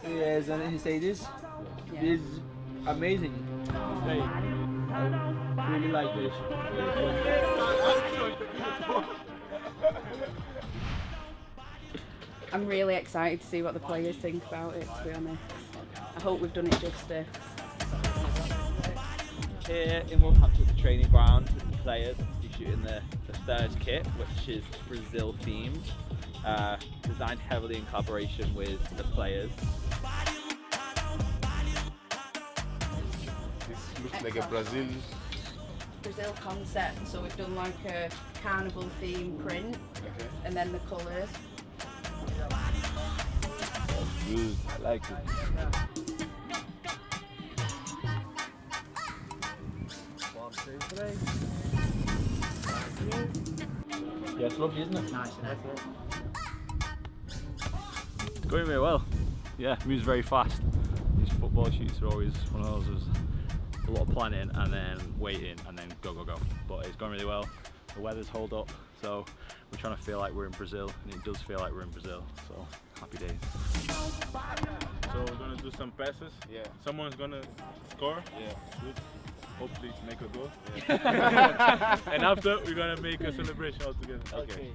Yes, and he said this. This is amazing. Hey, I really like this. I'm really excited to see what the players think about it, to be honest. I hope we've done it justice. Here in Wolverhampton at the training ground with the players, we're shooting the third kit, which is Brazil themed, designed heavily in collaboration with the players. This looks like a Brazil concept, so we've done like a carnival theme print, and then the colours. Good, I like it. Yeah, it's lovely, isn't it? Nice and effort. It's going really well. Yeah, moves very fast. These football shoots are always one of those. There's a lot of planning and then waiting and then go. But it's going really well. The weather's hold up, so we're trying to feel like we're in Brazil, and it does feel like we're in Brazil. So happy days. So we're gonna do some passes. Yeah. Someone's gonna score. Yeah. Good. Hopefully make a goal. Yeah. And after we're gonna make a celebration all together. Okay.